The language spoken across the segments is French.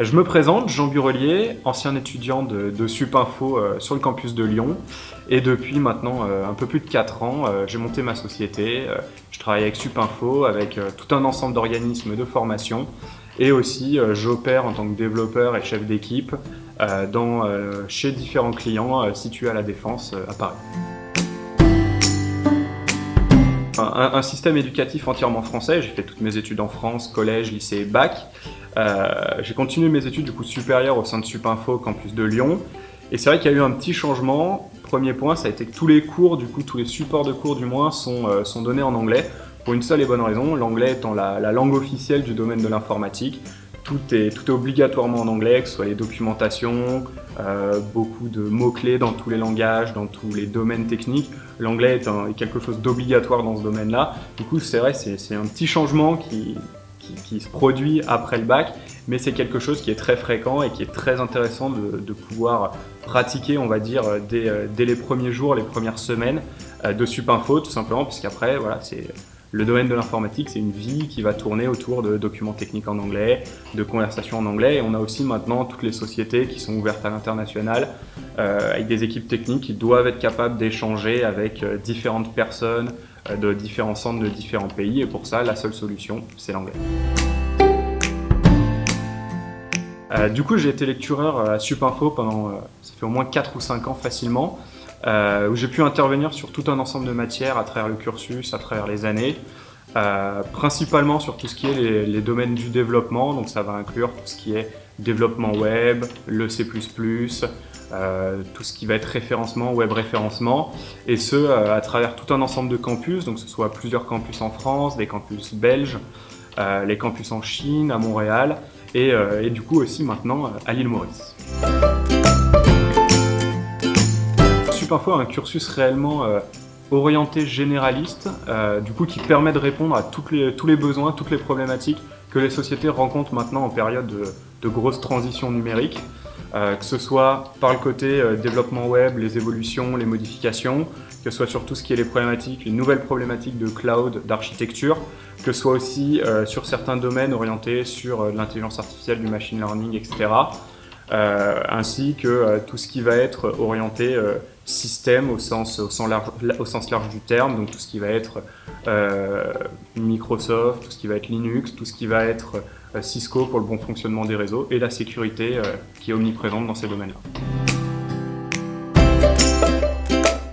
Je me présente, Jean Burelier, ancien étudiant de Supinfo sur le campus de Lyon. Et depuis maintenant un peu plus de 4 ans, j'ai monté ma société. Je travaille avec Supinfo, avec tout un ensemble d'organismes de formation. Et aussi, j'opère en tant que développeur et chef d'équipe chez différents clients situés à La Défense, à Paris. Un système éducatif entièrement français. J'ai fait toutes mes études en France, collège, lycée, bac. J'ai continué mes études du coup supérieures au sein de Supinfo, campus de Lyon. Et c'est vrai qu'il y a eu un petit changement. Premier point, ça a été que tous les cours, du coup tous les supports de cours du moins, sont donnés en anglais. Pour une seule et bonne raison, l'anglais étant la langue officielle du domaine de l'informatique. Tout est obligatoirement en anglais, que ce soit les documentations, beaucoup de mots-clés dans tous les langages, dans tous les domaines techniques. L'anglais est quelque chose d'obligatoire dans ce domaine-là. Du coup, c'est vrai, c'est un petit changement qui se produit après le bac, mais c'est quelque chose qui est très fréquent et qui est très intéressant de pouvoir pratiquer, on va dire, dès les premiers jours, les premières semaines de Supinfo, tout simplement, puisqu'après, voilà, le domaine de l'informatique, c'est une vie qui va tourner autour de documents techniques en anglais, de conversations en anglais. Et on a aussi maintenant toutes les sociétés qui sont ouvertes à l'international, avec des équipes techniques qui doivent être capables d'échanger avec différentes personnes de différents centres de différents pays. Et pour ça, la seule solution, c'est l'anglais. Du coup, j'ai été lectureur à Supinfo pendant, ça fait au moins 4 ou 5 ans facilement, où j'ai pu intervenir sur tout un ensemble de matières à travers le cursus, à travers les années, principalement sur tout ce qui est les domaines du développement. Donc ça va inclure tout ce qui est développement web, le C++, tout ce qui va être référencement, web référencement, et ce à travers tout un ensemble de campus, donc que ce soit plusieurs campus en France, des campus belges, les campus en Chine, à Montréal, et du coup aussi maintenant à l'île Maurice. Supinfo a un cursus réellement orienté généraliste, du coup qui permet de répondre à tous les besoins, toutes les problématiques que les sociétés rencontrent maintenant en période de grosse transition numérique, que ce soit par le côté développement web, les évolutions, les modifications, que ce soit sur tout ce qui est les nouvelles problématiques de cloud, d'architecture, que ce soit aussi sur certains domaines orientés sur l'intelligence artificielle, du machine learning, etc. Ainsi que tout ce qui va être orienté système au sens large du terme, donc tout ce qui va être Microsoft, tout ce qui va être Linux, tout ce qui va être Cisco pour le bon fonctionnement des réseaux, et la sécurité qui est omniprésente dans ces domaines-là.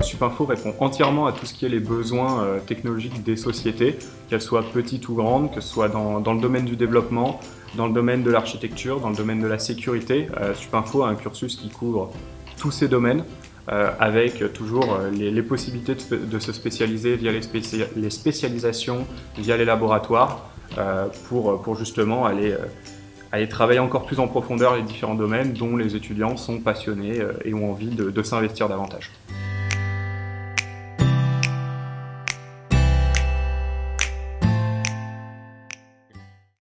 Supinfo répond entièrement à tout ce qui est les besoins technologiques des sociétés, qu'elles soient petites ou grandes, que ce soit dans le domaine du développement, dans le domaine de l'architecture, dans le domaine de la sécurité. Supinfo a un cursus qui couvre tous ces domaines, avec toujours les possibilités de se spécialiser via les spécialisations, via les laboratoires, pour justement aller travailler encore plus en profondeur les différents domaines dont les étudiants sont passionnés et ont envie de s'investir davantage.